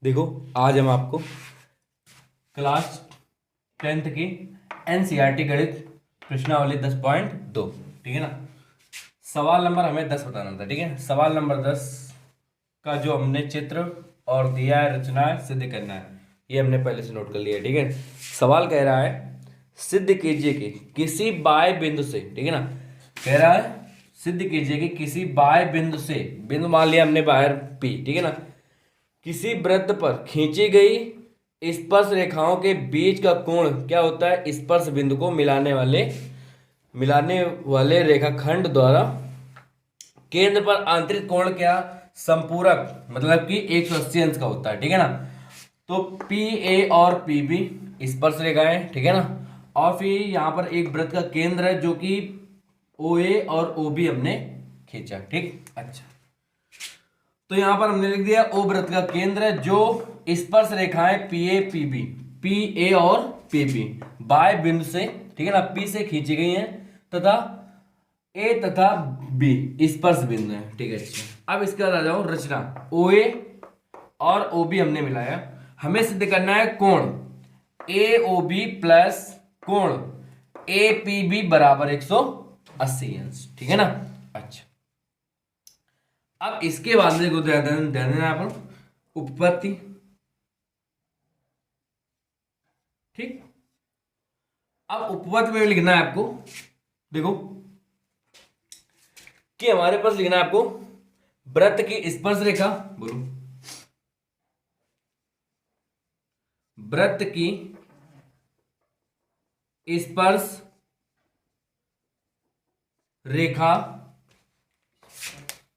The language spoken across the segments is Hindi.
देखो, आज हम आपको क्लास 10th की एनसीईआरटी गणित प्रश्नावली 10.2, ठीक है ना। सवाल नंबर हमें 10 बताना था, ठीक है। सवाल नंबर 10 का जो हमने चित्र और दिया है, रचना है, सिद्ध करना है, ये हमने पहले से नोट कर लिया है, ठीक है। सवाल कह रहा है सिद्ध कीजिए कि किसी बाह्य बिंदु से, ठीक है ना, कह रहा है सिद्ध कीजिए कि किसी बाह्य बिंदु से, बिंदु मान लिया हमने बाहर पी, ठीक है ना, किसी वृत्त पर खींची गई स्पर्श रेखाओं के बीच का कोण क्या होता है, स्पर्श बिंदु को मिलाने वाले रेखाखंड द्वारा केंद्र पर आंतरिक कोण क्या, संपूरक मतलब कि 180 अंश का होता है, ठीक है ना। तो पी ए और पी बी स्पर्श रेखाएं, ठीक है ना। और फिर यहाँ पर एक वृत्त का केंद्र है जो कि ओ ए और ओ बी हमने खींचा, ठीक। अच्छा, तो यहां पर हमने लिख दिया ओ वृत्त का केंद्र है जो स्पर्श रेखाएं पी ए और पी बी बाय बिंदु से, ठीक है ना, पी से खींची गई हैं तथा ए तथा बी स्पर्श बिंदु है, ठीक है। अच्छा, अब इसके बाद आ जाओ रचना। ओ ए और ओ बी हमने मिलाया, हमें सिद्ध करना है कोण ए ओ बी प्लस कोण ए पी बी बराबर 180 अंश, ठीक है ना। अच्छा, अब इसके बाद में देखो, ध्यान देना यहाँ पर उपपत्ति, ठीक। अब उपपत्ति में लिखना है आपको, देखो कि हमारे पास लिखना है आपको वृत्त की स्पर्श रेखा, बोलो वृत्त की स्पर्श रेखा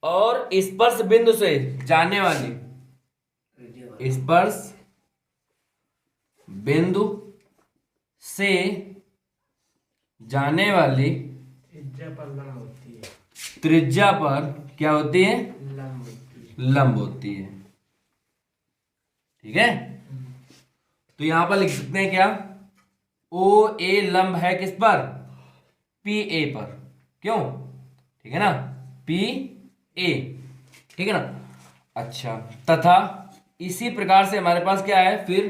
और स्पर्श बिंदु से जाने वाली स्पर्श बिंदु से जाने वाली त्रिज्या पर क्या होती है, लंब होती है, ठीक है। तो यहां पर लिख सकते हैं क्या, ओ ए लंब है किस पर, पी ए पर, क्यों, ठीक है ना, पी ए, ठीक है ना। अच्छा, तथा इसी प्रकार से हमारे पास क्या है फिर,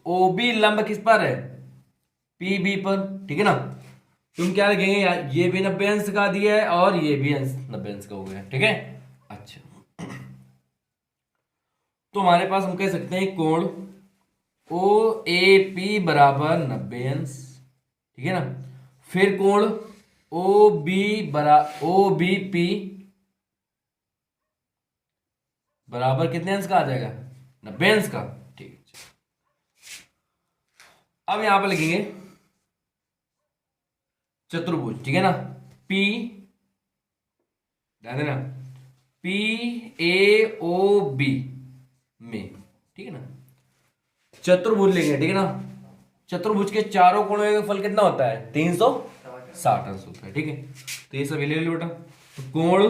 ओ बी लंब किस पर है, पी बी पर, ठीक है ना। तुम क्या लिखेंगे यार, ये भी 90 अंश का दिया है और ये भी 90 अंश का हो गया, ठीक है। अच्छा, तो हमारे पास हम कह सकते हैं कोण ओ ए पी बराबर 90 अंश, ठीक है ना। फिर कोण ओ बी पी बराबर कितने अंश का आ जाएगा, 90 अंश का, ठीक है। अब यहां पर लिखेंगे चतुर्भुज, ठीक है ना, पी, ध्यान देना, पी ए ओ बी में, ठीक है ना, चतुर्भुज लेंगे, ठीक है ना। चतुर्भुज के चारों कोणों का फल कितना होता है, 360 अंश होता है, ठीक है। तो ये सब ले लो बेटा। तो कोण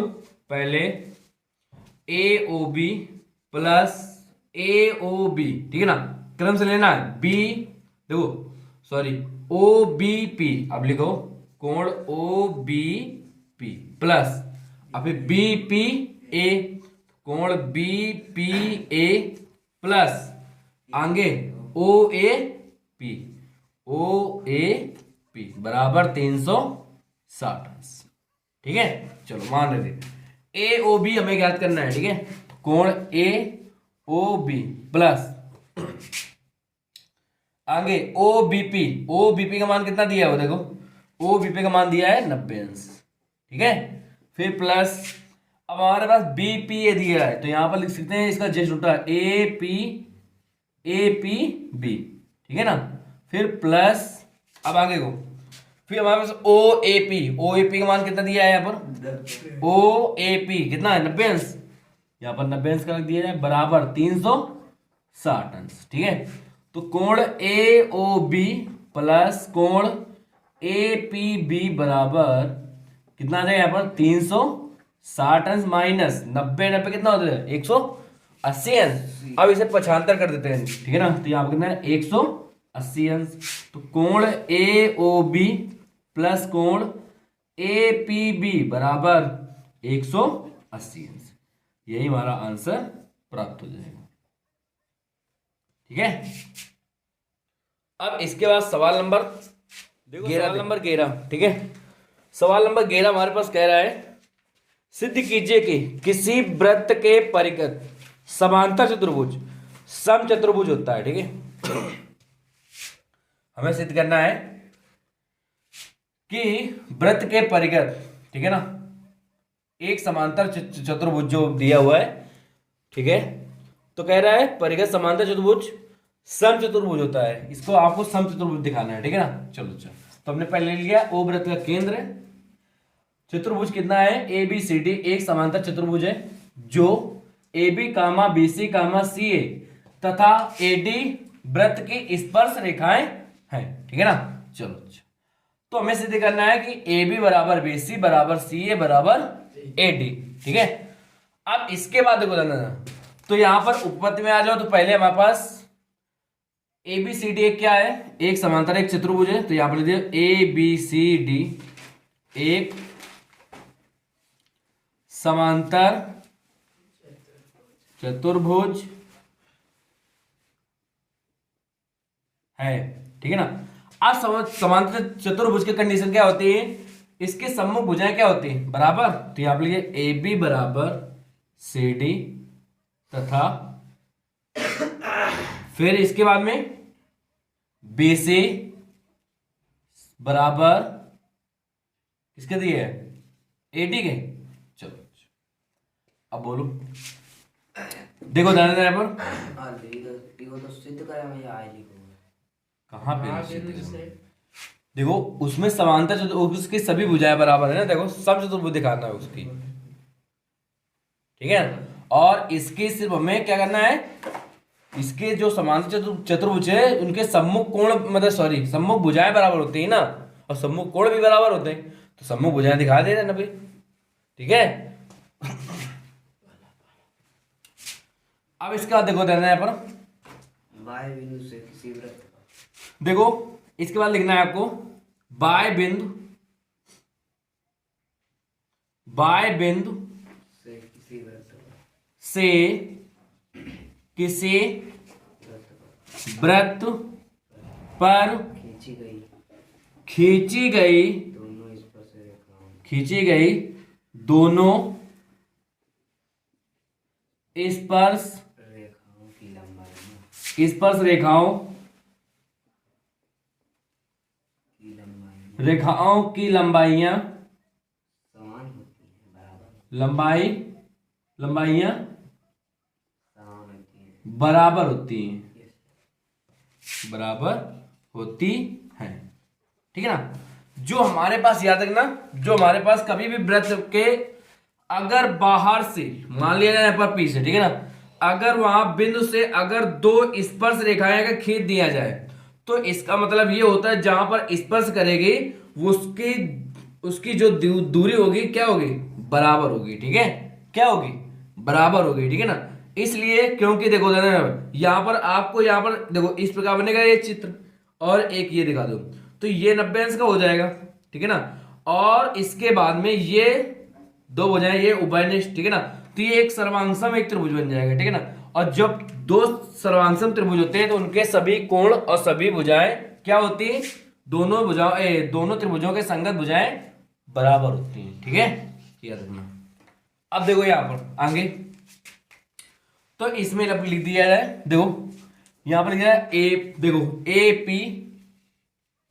पहले ए ओ बी प्लस ए ओ बी, ठीक है ना, क्रम से लेना है, बी, देखो सॉरी, ओ बी पी, अब लिखो कोण ओ बी पी प्लस, अब बी पी ए, कोण बी पी ए प्लस आगे ओ A P, O A P बराबर 360 अंश, ठीक है। चलो मान लेते, ए ओ बी हमें ज्ञात करना है, ठीक है। कोण ए ओ बी प्लस आगे ओ बीपी का मान कितना दिया है वो देखो, ओ बीपी का मान दिया है 90 अंश, ठीक है। फिर प्लस, अब हमारे पास बी पी ए दिया है, तो यहां पर लिख सकते हैं इसका जस्ट उल्टा ए पी बी, ठीक है ना। फिर प्लस, अब आगे को, फिर हमारे पास ओ ए पी का मान कितना दिया है यहाँ पर, ओ ए पी कितना है 90 अंश, यहाँ पर 90 अंश का रख दिया जाए बराबर 360 अंश, ठीक है। तो कोण ए ओ बी प्लस कोण ए पी बी बराबर कितना आ जाएगा यहाँ पर 360 अंश माइनस 90 कितना होता है 180 अंश। अब इसे पक्षांतर कर देते हैं, ठीक है ना। तो यहाँ पर कितना है 180 अंश। तो कोण ए ओ बी प्लस कोण ए पी बी बराबर 180 अंश, यही हमारा आंसर प्राप्त हो जाएगा। ठीक है। अब इसके बाद सवाल नंबर 11, ठीक है। सवाल नंबर 11 हमारे पास कह रहा है सिद्ध कीजिए कि किसी वृत्त के परिगत समांतर चतुर्भुज समचतुर्भुज होता है, ठीक है। हमें सिद्ध करना है कि वृत्त के परिगत, ठीक है ना, एक समांतर चतुर्भुज जो दिया हुआ है, ठीक है। तो कह रहा है परिगत समांतर चतुर्भुज समचतुर्भुज होता है, इसको आपको समचतुर्भुज दिखाना है, ठीक है ना। चलो तो हमने पहले ले लिया ओ वृत्त का केंद्र है। चतुर्भुज कितना है, ए बी सी डी एक समांतर चतुर्भुज है जो A B comma B C कामा सी ए तथा ए डी वृत्त की स्पर्श रेखाएं हैं, ठीक है ना। चलो तो हमें सिद्ध करना है कि ए बी बराबर बी सी बराबर सी ए बराबर ए डी, ठीक है। अब इसके बाद देखो तो यहां पर उपपत्ति में आ जाओ। तो पहले हमारे पास ए बी सी डी एक क्या है, एक समांतर एक चतुर्भुज है। तो यहां पर लिख दिया ए बी सी डी एक समांतर चतुर्भुज है, ठीक है ना। अब समांतर चतुर्भुज की कंडीशन क्या होती है, इसके सम्मुख भुजाएं क्या होती है, बराबर। तो यहां पर लिखिए ए बी बराबर सी डी तथा फिर इसके बाद में बी सी बराबर किसके दिए है, ए डी के। चलो अब बोलो, देखो ध्यान देना पर कहाँ पे देखो उसमें समांतर उसकी सभी भुजाएं बराबर है ना। देखो सब चतुर्भुज दिखाना है उसकी, ठीक है। और इसकी सिर्फ हमें क्या करना है, इसके जो समांतर चतुर्भुज है उनके सम्मुख कोण मतलब सॉरी सम्मुख भुजाएं बराबर होती है ना, और सम्मुख कोण भी बराबर होते हैं। तो सम्मुख भुजाएं दिखा दे रहे ना भाई, ठीक है। अब इसके बाद देखो देना है पर बाय बिंदु से किसी वृत्त, देखो इसके बाद लिखना है आपको बाय बिंदु से किसी वृत्त पर खींची गई दोनों स्पर्श रेखाओं की लंबाइयां बराबर होती हैं, ठीक है ना। जो हमारे पास याद रखना, जो हमारे पास कभी भी वृत्त के अगर बाहर से मान लिया जाए पर पी से, ठीक है ना, अगर वहां बिंदु से अगर दो स्पर्श रेखाएं का खींच दिया जाए तो इसका मतलब ये होता है जहां पर स्पर्श करेगी उसकी जो दूरी होगी क्या होगी, बराबर होगी, ठीक है। क्या होगी, बराबर होगी, ठीक है ना। इसलिए क्योंकि देखो यहां पर आपको यहां पर देखो इस प्रकार बनेगा ये चित्र और एक ये दिखा दो तो ये 90 अंश का हो जाएगा, ठीक है ना। और इसके बाद में ये दो हो जाए ये उभयनिष्ठ, ठीक है ना। तो ये एक सर्वांगसम एक त्रिभुज बन जाएगा, ठीक है ना। और जब दो सर्वांगसम त्रिभुज होते हैं तो उनके सभी कोण और सभी भुजाएं क्या होती है, दोनों त्रिभुजों के संगत भुजाएं बराबर होती हैं, ठीक है, याद रखना। अब देखो यहां पर आगे तो इसमें लिख दिया है, देखो यहां पर लिखा है ए, देखो ए पी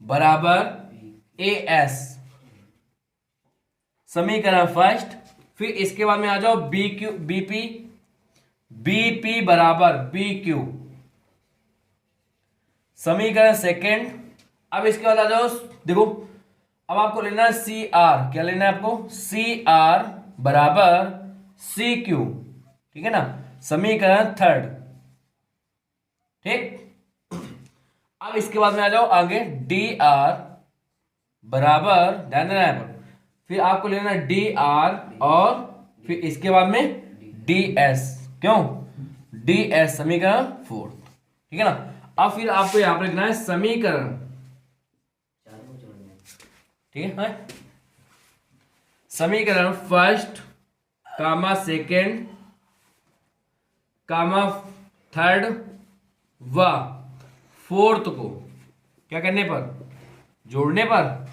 बराबर ए एस समीकरण फर्स्ट। फिर इसके बाद में आ जाओ बी क्यू बी पी बराबर बी क्यू समीकरण सेकेंड। अब इसके बाद आ जाओ देखो अब आपको लेना है सी आर, क्या लेना है आपको, सी आर बराबर सी क्यू, ठीक है ना, समीकरण थर्ड, ठीक। अब इसके बाद में आ जाओ आगे डी आर बराबर, ध्यान देना है, फिर आपको लेना है डी आर और फिर इसके बाद में डी एस, क्यों, डी एस समीकरण फोर्थ, ठीक है ना। अब फिर आपको यहां पर लिखना है समीकरण, ठीक है, समीकरण फर्स्ट कामा सेकेंड कामा थर्ड व फोर्थ को क्या करने पर, जोड़ने पर,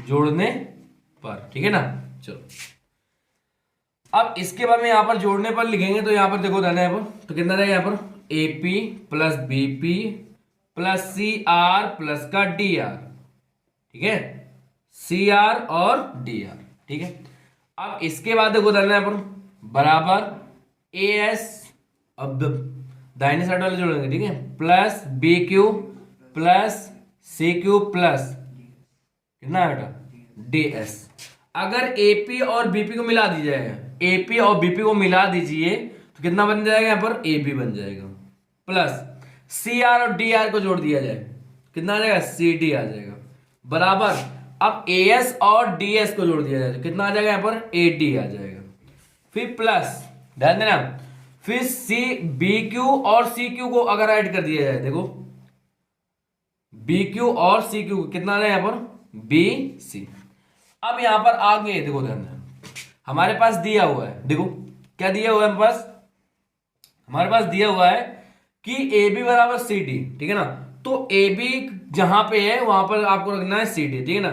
जोड़ने पर, ठीक है ना। चलो अब इसके बाद में यहां पर जोड़ने पर लिखेंगे तो यहां पर देखो ध्यान है यहाँ पर, तो कितना रहेगा यहां पर AP plus BP plus CR plus का DR, ठीक है, CR और DR, ठीक है। अब इसके बाद देखो ध्यान है यहाँ पर बराबर AS, अब दाहिने साइड वाले जोड़ेंगे, ठीक है, plus BQ plus CQ plus कितना है बेटा DS। अगर AP और BP को मिला दीजिए, AP और BP को मिला दीजिए तो कितना बन जाएगा यहाँ पर AB बन जाएगा, प्लस CR और DR को जोड़ दिया जाए कितना आ जाएगा CD आ जाएगा, बराबर अब AS और DS को जोड़ दिया जाए तो कितना आ जाएगा यहाँ पर AD आ जाएगा, फिर प्लस ध्यान देना, फिर BQ और CQ को अगर ऐड कर दिया जाए, देखो BQ और CQ कितना आ जाएगा यहाँ पर BC। अब यहां पर आगे देखो ध्यान हमारे पास दिया हुआ है, देखो क्या दिया हुआ है हमारे पास दिया हुआ है कि AB बराबर CD, ठीक है ना। तो AB जहां पे है वहां पर आपको रखना है CD, ठीक है ना।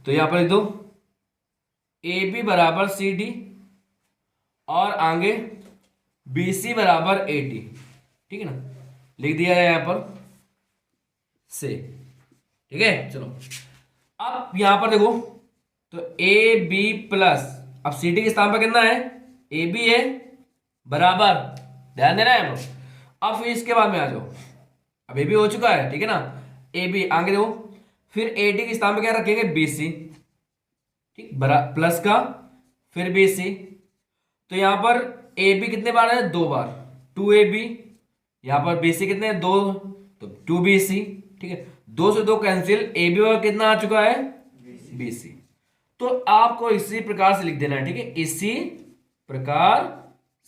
तो यहां पर लिख दो AB बराबर CD और आगे BC बराबर AD, ठीक है ना, लिख दिया है यहां पर से, ठीक है। चलो अब यहां पर देखो तो AB प्लस, अब CD के स्थान पर कितना है AB है, बराबर ध्यान देना है। अब फिर इसके बाद में आ जाओ, अब AB हो चुका है, ठीक है ना, AB आगे देखो, फिर AD के स्थान पर क्या रखेंगे BC, ठीक, प्लस का फिर BC, तो यहां पर AB कितने बार है 2 बार 2AB, यहां पर BC कितने हैं 2, तो 2BC, ठीक है, 2 से 2 कैंसिल, AB और कितना आ चुका है BC। तो आपको इसी प्रकार से लिख देना है, ठीक है, इसी प्रकार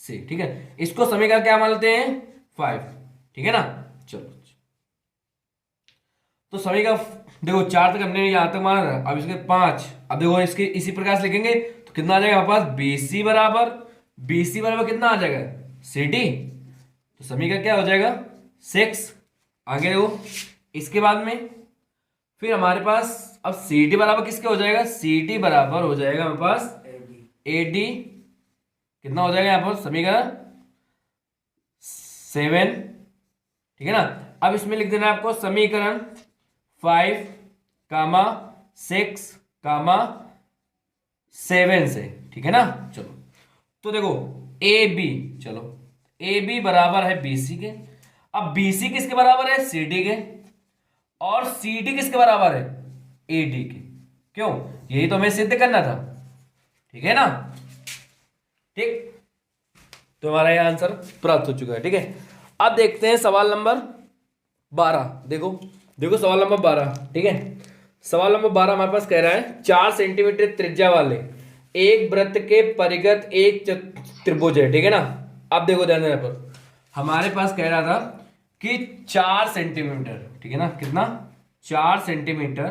से, ठीक है। इसको समीकरण क्या मानते हैं 5, ठीक है ना। चलो तो समीकरण देखो 4 तक हमने यहां तक माना था, अब इसके 5, अब देखो इसके इसी प्रकार से लिखेंगे तो कितना आ जाएगा हमारे पास BC बराबर कितना आ जाएगा CD, तो समीकरण क्या हो जाएगा 6। आगे देखो इसके बाद में फिर हमारे पास अब CD बराबर किसके हो जाएगा, CD बराबर हो जाएगा हमारे पास AD, कितना हो जाएगा यहां पर समीकरण 7, ठीक है ना। अब इसमें लिख देना है आपको समीकरण 5, 6, 7 से, ठीक है ना। चलो तो देखो AB, चलो AB बराबर है BC के, अब BC किसके बराबर है CD के, और CD किसके बराबर है AD के, क्यों, यही तो हमें सिद्ध करना था, ठीक है ना। ठीक, तो हमारा यह आंसर प्राप्त हो चुका है, ठीक है। अब देखते हैं सवाल नंबर 12, देखो देखो सवाल नंबर 12, ठीक है। सवाल नंबर 12 हमारे पास कह रहा है 4 सेंटीमीटर त्रिज्या वाले एक वृत्त के परिगत एक त्रिभुज है, ठीक है ना। अब देखो ध्यान देना पर हमारे पास कह रहा था कि 4 सेंटीमीटर, ठीक है ना, कितना 4 सेंटीमीटर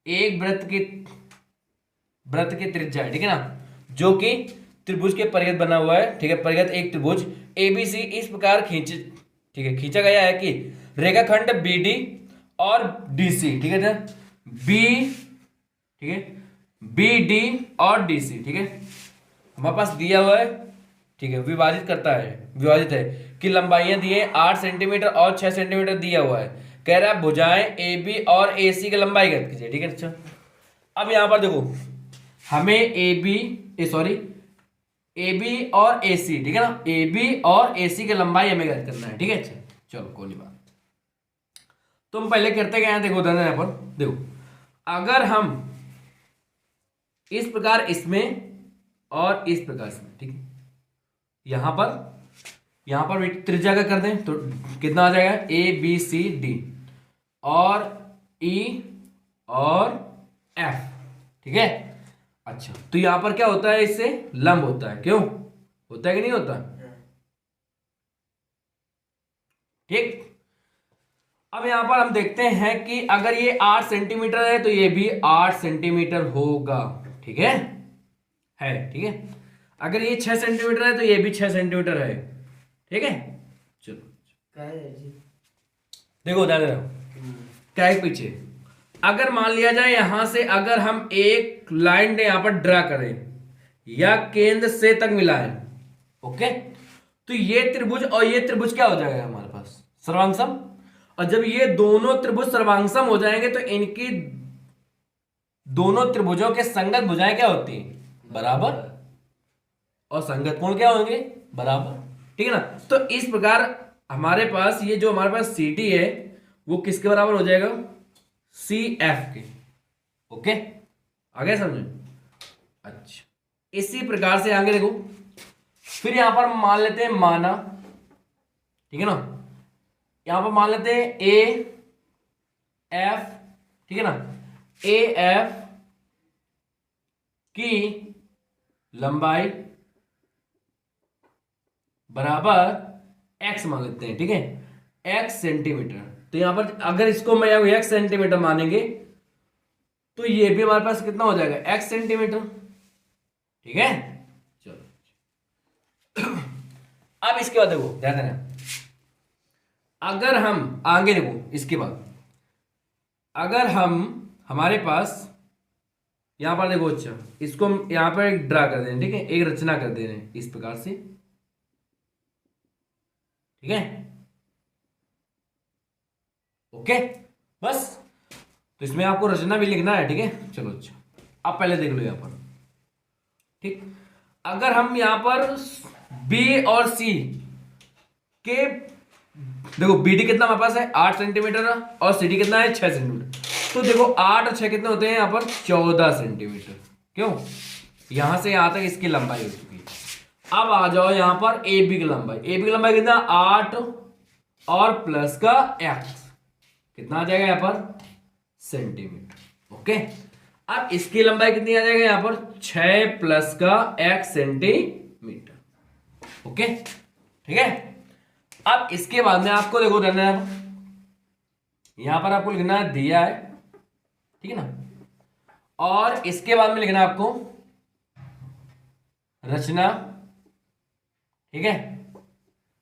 एक वृत्त की त्रिज्या है, ठीक है ना, जो कि त्रिभुज के परिगत बना हुआ है, ठीक है, परिगत एक त्रिभुज ABC इस प्रकार ठीक है, खींचा गया है कि रेखाखंड BD और DC, ठीक है, B, ठीक है, BD और DC, ठीक है, हमारे पास दिया हुआ है, ठीक है, विभाजित है कि लंबाइयां दी है 8 सेंटीमीटर और 6 सेंटीमीटर दिया हुआ है, कह रहा है भुजाएं AB और AC की लंबाई ज्ञात कीजिए, ठीक है। अच्छा अब यहां पर देखो हमें AB और AC, ठीक है ना, AB और AC की लंबाई हमें ज्ञात करना है, ठीक है। अच्छा चलो कोई नहीं बात, तो हम पहले करते क्या है, देखो यहां पर देखो अगर हम इस प्रकार इसमें और इस प्रकार से, ठीक है, यहां पर त्रिज्या का कर दें तो कितना आ जाएगा ABCD और E और F, ठीक है। अच्छा तो यहां पर क्या होता है, इससे लंब होता है, क्यों होता है कि नहीं होता, ठीक। अब यहां पर हम देखते हैं कि अगर ये 8 सेंटीमीटर है तो ये भी 8 सेंटीमीटर होगा, ठीक है, ठीक है। अगर ये 6 सेंटीमीटर है तो ये भी 6 सेंटीमीटर है, ठीक है। चलो क्या है जी? देखो ध्यान रखो, क्या है पीछे, अगर मान लिया जाए यहां से अगर हम एक लाइन यहां पर ड्रा करें या केंद्र से तक मिलाएं, ओके, तो ये त्रिभुज और ये त्रिभुज क्या हो जाएगा हमारे पास, सर्वांगसम। और जब ये दोनों त्रिभुज सर्वांगसम हो जाएंगे तो इनकी दोनों त्रिभुजों के संगत भुजाएं क्या होती हैं, बराबर, और संगत कोण क्या होंगे, बराबर, ठीक है ना। तो इस प्रकार हमारे पास ये जो हमारे पास सी टी है वो किसके बराबर हो जाएगा, सी एफ के, ओके, आगे समझे। अच्छा, इसी प्रकार से आगे देखो, फिर यहां पर मान लेते हैं माना, ठीक है ना, यहां पर मान लेते हैं ए एफ, ठीक है ना, ए एफ की लंबाई बराबर एक्स मान लेते हैं, ठीक है, एक्स सेंटीमीटर। तो यहां पर अगर इसको मैं एक्स सेंटीमीटर मानेंगे तो ये भी हमारे पास कितना हो जाएगा, एक्स सेंटीमीटर, ठीक है। चलो अब इसके बाद देखो ध्यान देना, अगर हम आगे देखो इसके बाद, अगर हम हमारे पास यहां पर देखो, अच्छा इसको हम यहां पर एक ड्रा कर दें, ठीक है, एक रचना कर दे रहे हैं इस प्रकार से, ठीक है, ओके, बस। तो इसमें आपको रचना भी लिखना है, ठीक है। चलो अच्छा, अब पहले देख लो यहां पर, ठीक, अगर हम यहां पर बी और सी के, देखो बी डी कितना हमारे पास है 8 सेंटीमीटर और सी डी कितना है 6 सेंटीमीटर, तो देखो 8 और 6 कितने होते हैं यहां पर 14 सेंटीमीटर, क्यों, यहां से यहां तक इसकी लंबाई हो चुकी है। अब आ जाओ यहां पर ए बी की लंबाई, ए बी की लंबाई कितना 8 और प्लस का एक्स कितना आ जाएगा यहां पर सेंटीमीटर, ओके। अब इसकी लंबाई कितनी आ जाएगा यहां पर 6 प्लस का एक्स सेंटीमीटर, ओके, ठीक है। अब इसके बाद में आपको देखो रहना है, यहां पर आपको लिखना है दिया है, ठीक है ना, और इसके बाद में लिखना है आपको रचना, ठीक है,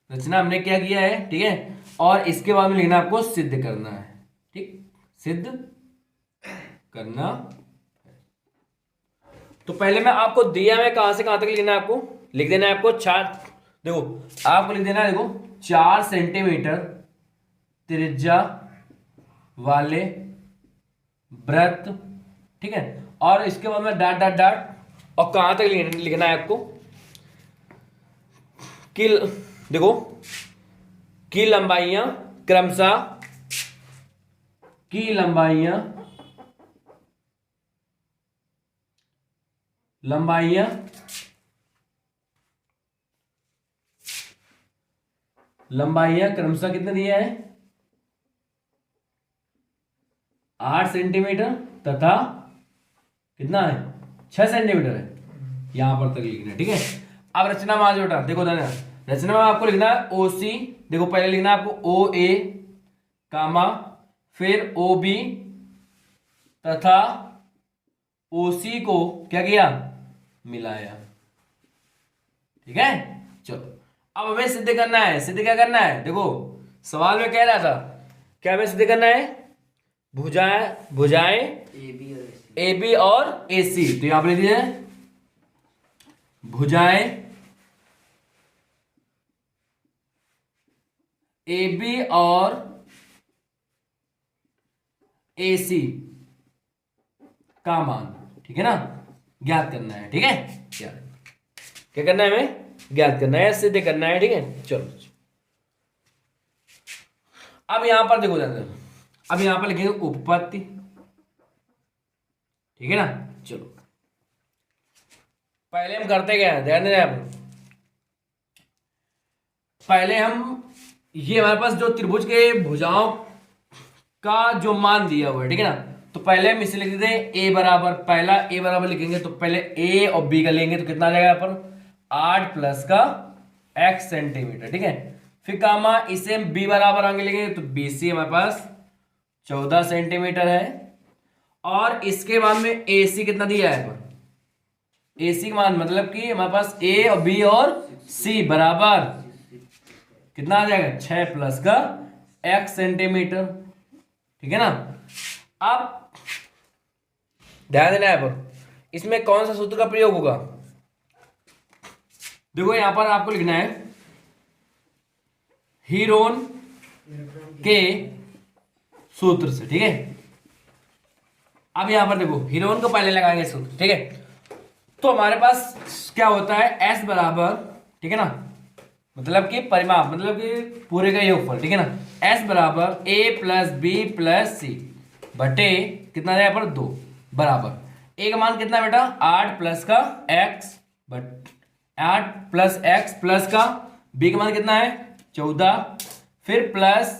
रचना हमने क्या किया है, ठीक है, और इसके बाद में लिखना आपको सिद्ध करना है, ठीक, सिद्ध करना है। तो पहले मैं आपको दिया में कहां से कहां तक लिखना है, आपको लिख देना है आपको 4, देखो आपको लिख देना है, देखो 4 सेंटीमीटर त्रिज्या वाले वृत्त, ठीक है, और इसके बाद में डॉट डॉट डॉट, और कहां तक लिखना है आपको कि देखो की लंबाइयां क्रमशः, की लंबाइयां 'लंबाइयां क्रमशः कितना दिया है 8 सेंटीमीटर तथा कितना है 6 सेंटीमीटर है, यहां पर तक लिखना है, ठीक है। अब रचना में आ जाओ, देखो रचना में आपको लिखना है ओ सी, देखो पहले लिखना है आपको ओ ए कामा, फिर ओ बी तथा ओ सी को क्या किया, मिलाया, ठीक है। चलो अब हमें सिद्ध करना है, सिद्ध क्या करना है, देखो सवाल में कह रहा था क्या हमें सिद्ध करना है, भुजाएं ए बी और ए सी, तो यहां पर लिख दिया भुजाएं ए बी और ए सी का मान, ठीक है ना, ज्ञात करना है, ठीक है, क्या करना है, हमें ज्ञात करना है, सिद्ध करना है, ठीक है। चलो अब यहां पर देखो, अब यहां पर लिखेंगे उपपत्ति, ठीक है ना। चलो पहले हम करते क्या है, ध्यान देना, पहले हम ये हमारे पास जो त्रिभुज के भुजाओं का जो मान दिया हुआ है, ठीक है ना, तो पहले हम इसे लिख देते हैं ए बराबर, पहला ए बराबर लिखेंगे तो पहले ए और बी का लेंगे तो कितना आ जाएगा यहाँ पर 8 प्लस का एक्स सेंटीमीटर, ठीक है। फिर कामा इसे हम बी बराबर आगे लेंगे तो बी सी हमारे पास 14 सेंटीमीटर है, और इसके बाद में ए सी कितना दिया है AC का मान मतलब कि हमारे पास A और B और C बराबर कितना आ जाएगा 6 प्लस का x सेंटीमीटर। ठीक है ना। अब ध्यान देना है पर इसमें कौन सा सूत्र का प्रयोग होगा। देखो यहां पर आपको लिखना है हीरोन के सूत्र से। ठीक है, अब यहां पर देखो हीरोन को पहले लगाएंगे सूत्र। ठीक है, तो हमारे पास क्या होता है S बराबर, ठीक है ना, मतलब कि परिमाप मतलब कि पूरे का योगफल। ठीक है ना, S बराबर A प्लस बी प्लस सी बटे कितना है यहाँ पर 2 बराबर A का मान कितना है बेटा 8 प्लस का x but 8 plus x plus का B का मान कितना है 14, फिर प्लस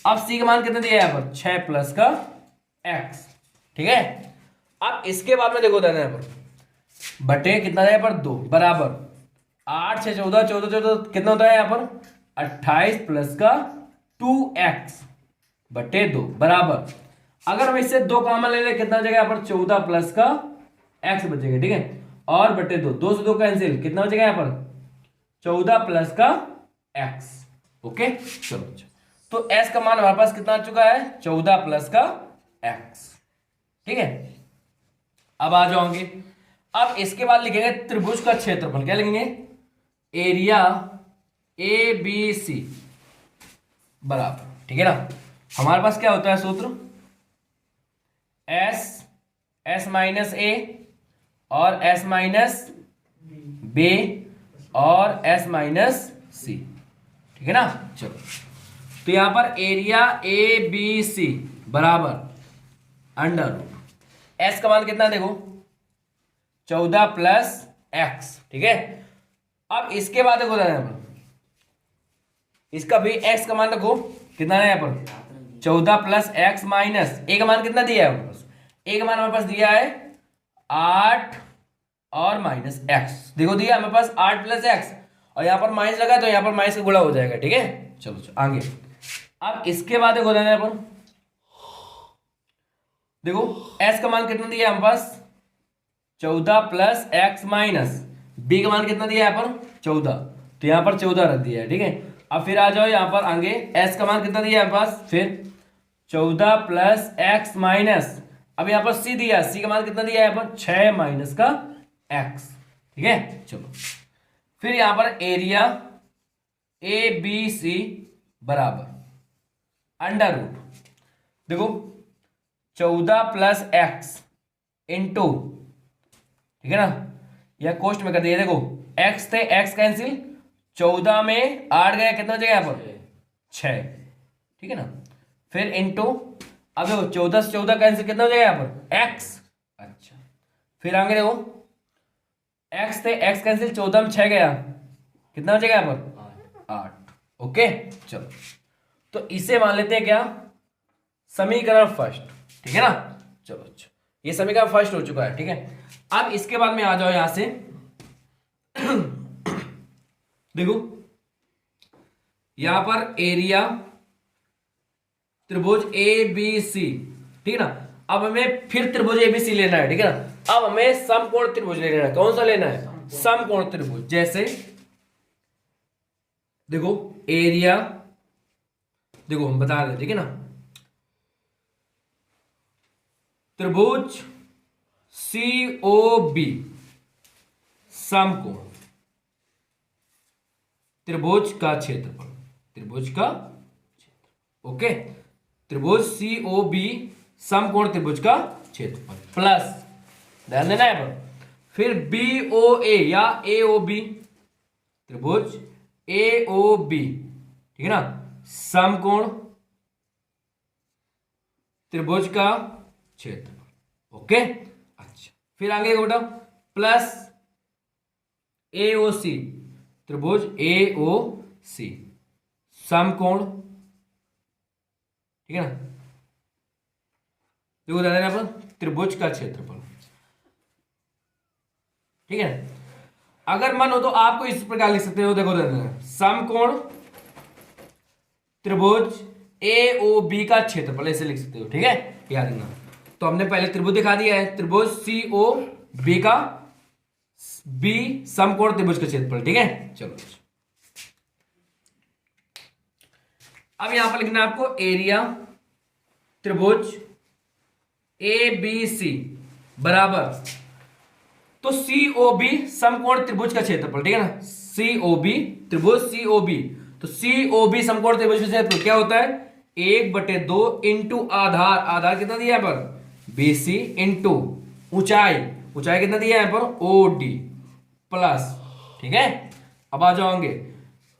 अब C का मान कितना दिया है यहाँ पर 6 प्लस का x। ठीक है, अब इसके बाद में देखो देना यहाँ पर बटे कितना है यहाँ पर 2 बराबर 8 6 14 14 14 कितना होता है यहाँ पर 28 प्लस का 2x बटे 2 बराबर अगर हम इससे 2 कॉमन ले लें कितना हो जाएगा यहाँ पर 14 प्लस का x बचेगा। ठीक है, और बटे 2 से 2 कैंसिल कितना हो जाएगा यहाँ पर 14 प्लस का x। ओके चलो, तो s का मान हमारे पास कितना आ चुका है 14 प्लस का x। ठीक है, अब आ जाओगे। अब इसके बाद लिखेंगे त्रिभुज का क्षेत्रफल। क्या लिखेंगे एरिया ABC बराबर, ठीक है ना, हमारे पास क्या होता है सूत्र S माइनस A और S माइनस B और S माइनस C। ठीक है ना, चलो तो यहां पर एरिया ABC बराबर अंडर रूट S का मान कितना देखो 14 प्लस x। ठीक है, अब इसके बाद देखो यहाँ पर इसका भी x का मान रखो कितना है यहाँ पर 14 प्लस x माइनस a का मान कितना दिया है a का मान हमारे पास दिया है 8 और माइनस x। देखो दिया हमारे पास 8 प्लस x और यहाँ पर माइनस लगा तो यहाँ पर माइनस का गुणा हो जाएगा। ठीक है, चलो आगे। अब इसके बाद देखो यहाँ पर देखो s का मान कितना दिया है हमारे पास 14 प्लस एक्स माइनस बी का मान कितना दिया है यहाँ पर 14, तो यहाँ पर 14 रख दिया है। ठीक है, अब फिर आ जाओ यहाँ पर आगे एस का मान कितना दिया है हमारे पास फिर 14 प्लस एक्स माइनस अब यहाँ पर सी दिया है, सी का मान कितना दिया है यहाँ पर 6 माइनस का एक्स। ठीक है, चलो फिर यहाँ पर एरिया ए बी सी बराबर अंडर रूट देखो 14 प्लस एक्स इंटू, ठीक है ना, यह कोष्ट में कर दिया। देखो x थे x कैंसिल 14 में 8 गया कितना हो जाएगा यहाँ पर 6। ठीक है ना, फिर इंटू अब देखो 14 से 14 कैंसिल कितना हो जाएगा यहाँ पर x। अच्छा, फिर आगे देखो x थे x कैंसिल 14 में 6 गया कितना हो जाएगा यहाँ पर 8। ओके चलो, तो इसे मान लेते हैं क्या समीकरण फर्स्ट। ठीक है ना, चलो ये समीकरण फर्स्ट हो चुका है। ठीक है, अब इसके बाद में आ जाओ यहां से देखो यहां पर एरिया त्रिभुज ए बी सी। ठीक है ना, अब हमें फिर त्रिभुज ए बी सी लेना है। ठीक है ना, अब हमें समकोण त्रिभुज लेना है। कौन सा लेना है समकोण त्रिभुज। जैसे देखो एरिया देखो हम बता दें। ठीक है ना, त्रिभुज COB समकोण त्रिभुज का क्षेत्रफल, त्रिभुज का क्षेत्रफल। ओके, त्रिभुज COB समकोण त्रिभुज का क्षेत्रफल प्लस ध्यान देना है पर फिर BOA या AOB त्रिभुज AOB। ठीक है ना, समकोण त्रिभुज का क्षेत्रफल। ओके, अच्छा फिर आगे बेटा प्लस AOC त्रिभुज AOC समकोण। ठीक है ना, देखो दादा पर त्रिभुज का क्षेत्रफल। ठीक है, अगर मन हो तो आपको इस प्रकार लिख सकते हो। देखो दादा समकोण त्रिभुज AOB का क्षेत्रफल ऐसे लिख सकते हो। ठीक है, याद रखना। तो हमने पहले त्रिभुज दिखा दिया है त्रिभुज COB का बी समकोण त्रिभुज का क्षेत्रफल। ठीक है, चलो अब यहां पर लिखना है आपको एरिया त्रिभुज ए बी सी बराबर, तो सीओबी समकोण त्रिभुज का क्षेत्रफल। ठीक है ना, सीओबी त्रिभुज सीओबी, तो सीओबी समकोण त्रिभुज का क्षेत्रफल क्या होता है 1/2 इंटू आधार, आधार कितना दिया है यहाँ पर बीसी, इंटू ऊंचाई, ऊंचाई कितना दिया है यहाँ पर ओडी प्लस। ठीक है, अब आ जाओगे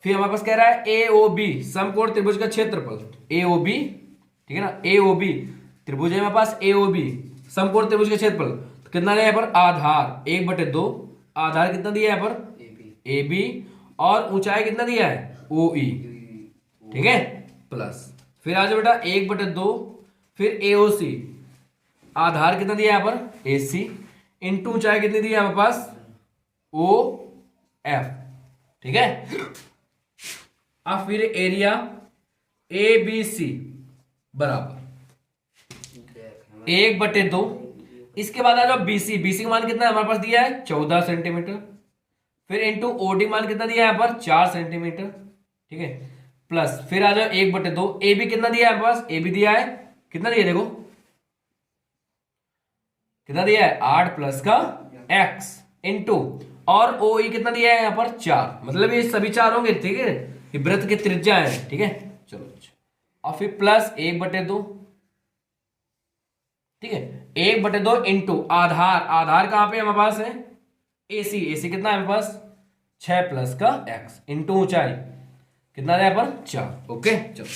फिर हमारे पास कह रहा है एओबी समकोण त्रिभुज का क्षेत्रफल, एओबी। ठीक है ना, एओबी त्रिभुज है हमारे पास, एओबी समकोण त्रिभुज का क्षेत्रफल तो कितना दिया यहाँ पर आधार 1/2, आधार कितना दिया है यहाँ पर ए बी, और ऊंचाई कितना दिया है ओ ई। ठीक है, प्लस फिर आ जाओ बेटा 1/2, फिर ए ओ सी, आधार कितना दिया है यहाँ पर ए सी, इंटू ऊंचाई कितनी दी है हमारे पास ओ एफ। ठीक है, अब फिर एरिया ए बी सी बराबर 1/2, इसके बाद आ जाओ बीसी, बीसी का मान कितना है हमारे पास दिया है 14 सेंटीमीटर, फिर इंटू ओडी मान कितना दिया है यहाँ पर 4 सेंटीमीटर। ठीक है, प्लस फिर आ जाओ 1/2, ए बी कितना दिया है हमारे पास, ए बी दिया है कितना दिया देखो कितना दिया है 8 प्लस का x इंटू, और ओ ई कितना दिया है यहाँ पर 4, मतलब ये सभी 4 होंगे। ठीक है, ये वृत्त की त्रिज्या है। ठीक है, चलो और फिर प्लस 1/2। ठीक है, 1/2 इंटू आधार, आधार कहां पे हमारे पास है एसी, एसी कितना है हमारे पास 6 प्लस का x इंटू ऊंचाई कितना है यहाँ पर 4। ओके, चलो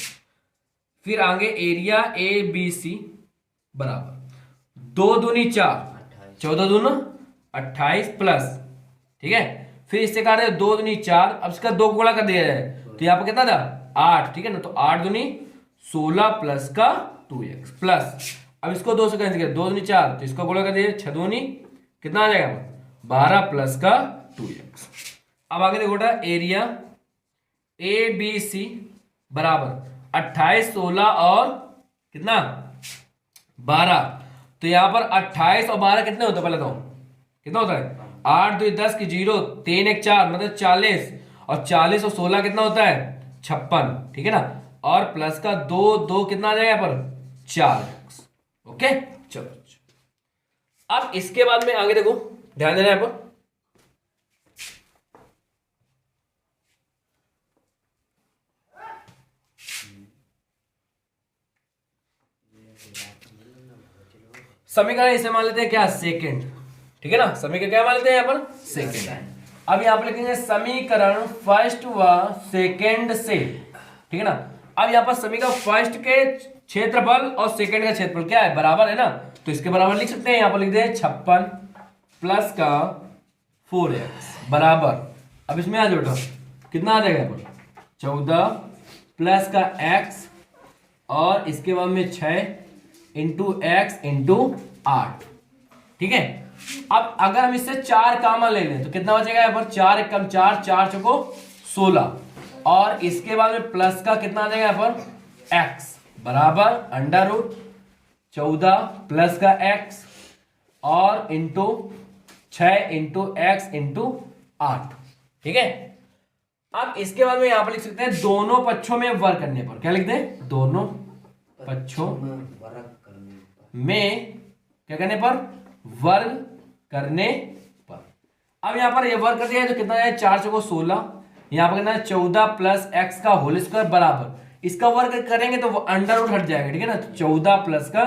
फिर आगे एरिया ए बी सी बराबर 2 दूनी 4, 14 दूना 28 प्लस। ठीक है, फिर इससे काट दे 2 दूनी 4, अब इसका 2 गुणा कर दिया जाए तो यहाँ पर कितना था 8। ठीक है ना, तो 8 दूनी 16 प्लस का 2x प्लस, अब इसको 2 से कैंसिल किया 2 दूनी 4, तो इसको गुणा कर दिया 6 दूनी कितना आ जाएगा 12 प्लस का 2x। अब आगे देखो बेटा एरिया ए बी सी बराबर 28, 16 और कितना 12, तो यहां पर 28 और 12 कितने होते हैं पहले तो कितना होता है 8 2 10 की 0, 3 1 4 मतलब 40, और 40 और 16 कितना होता है 56। ठीक है ना, और प्लस का 2 2 कितना आ जाएगा यहाँ पर 4x। ओके, चलो अब इसके बाद में आगे देखो ध्यान देना यहाँ पर समीकरण इसे मान लेते हैं क्या सेकंड। ठीक है ना, समीकरण क्या मान लेते हैं यहाँ पर सेकंड। अब यहाँ पर लिखेंगे समीकरण फर्स्ट व सेकंड से। ठीक है ना, अब यहाँ पर समीकरण फर्स्ट के क्षेत्रफल और सेकंड का क्षेत्रफल क्या है बराबर है ना, तो इसके बराबर लिख सकते हैं। यहाँ पर लिख दे 56 प्लस का 4x बराबर, अब इसमें आ जाओ कितना आ जाएगा यहाँ पर 14 प्लस का x, और इसके बाद में 6 इंटू एक्स इंटू 8। ठीक है, अब अगर हम इससे 4 कामा ले लें तो कितना बचेगा यहाँ पर 4 1 कम 4, 4 चौको 16, और इसके बाद में प्लस का कितना आ जाएगा यहाँ पर x बराबर अंडर रूट 14 प्लस का x और इंटू 6 इंटू एक्स इंटू 8। ठीक है, अब इसके बाद में यहां पर लिख सकते हैं दोनों पक्षों में वर्ग करने पर, क्या लिखते हैं दोनों पक्षों में क्या करने पर वर्ग करने पर। अब यहां पर ये वर्ग कर दिया है तो कितना है 4 चौको 16, यहां पर कितना है 14 प्लस एक्स का होल स्क्वायर बराबर, इसका वर्ग करेंगे तो वो अंडर रूट हट जाएगा। ठीक है ना, 14 प्लस का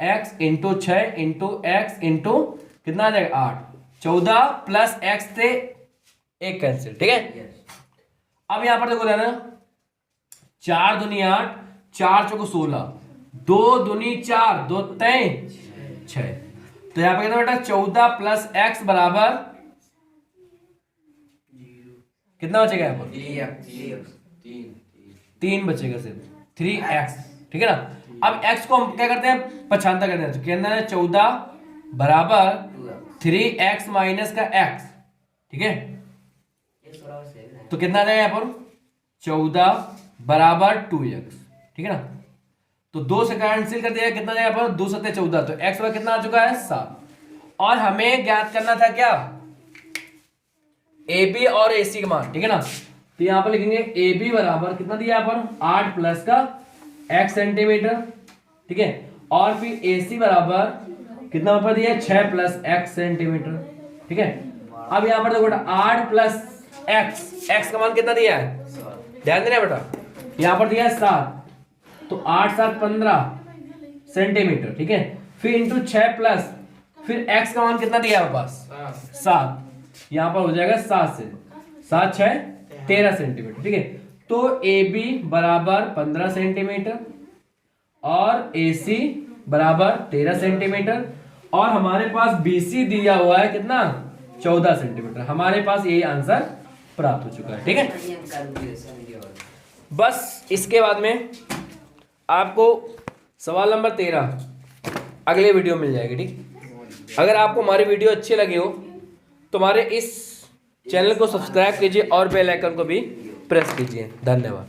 x into 6 into x into कितना आ जाएगा 8, 14 प्लस एक्स से एक कैंसिल। ठीक है, अब यहां पर देखो ना 4 दूनी 8, 4 चौको 16, 2 दूनी 4, 2 तय 6, तो यहां पर कितना बेटा 14 प्लस एक्स बराबर कितना बचेगा यहाँ पर 3 बचेगा सिर्फ 3x। ठीक है ना, अब x को हम क्या करते हैं पछानता करते हैं, तो कहना है 14 बराबर 3x माइनस का x। ठीक है, तो कितना आ जाएगा यहाँ पर 14 बराबर 2x। ठीक है ना, तो 2 से कैंसिल कर दिया, कितना जाएगा यहाँ पर 2 7 14, तो x पर कितना आ चुका है 7, और हमें ज्ञात करना था क्या ए बी और ए सी का मान, ठीक है ना। तो यहाँ पर लिखेंगे ए बी बराबर कितना दिया यहाँ पर 8 प्लस का x सेंटीमीटर, ठीक है, और फिर ए सी बराबर कितना पर दिया 6 प्लस x सेंटीमीटर, ठीक है। अब यहाँ पर देखो बेटा 8 प्लस x का मान कितना दिया है, ध्यान देना बेटा, यहाँ पर दिया है 7, तो 8 7 15 सेंटीमीटर, ठीक है। फिर इंटू 6 प्लस फिर x का मान कितना दिया है पास 7, यहाँ पर हो जाएगा 7 से 7 6 13 सेंटीमीटर, ठीक है। तो ए बी बराबर 15 सेंटीमीटर और ए सी बराबर 13 सेंटीमीटर और हमारे पास बी सी दिया हुआ है कितना 14 सेंटीमीटर। हमारे पास यही आंसर प्राप्त हो चुका है, ठीक है। बस इसके बाद में आपको सवाल नंबर 13 अगले वीडियो मिल जाएगी, ठीक। अगर आपको हमारी वीडियो अच्छी लगी हो तो हमारे इस चैनल को सब्सक्राइब कीजिए और बेल आइकन को भी प्रेस कीजिए। धन्यवाद।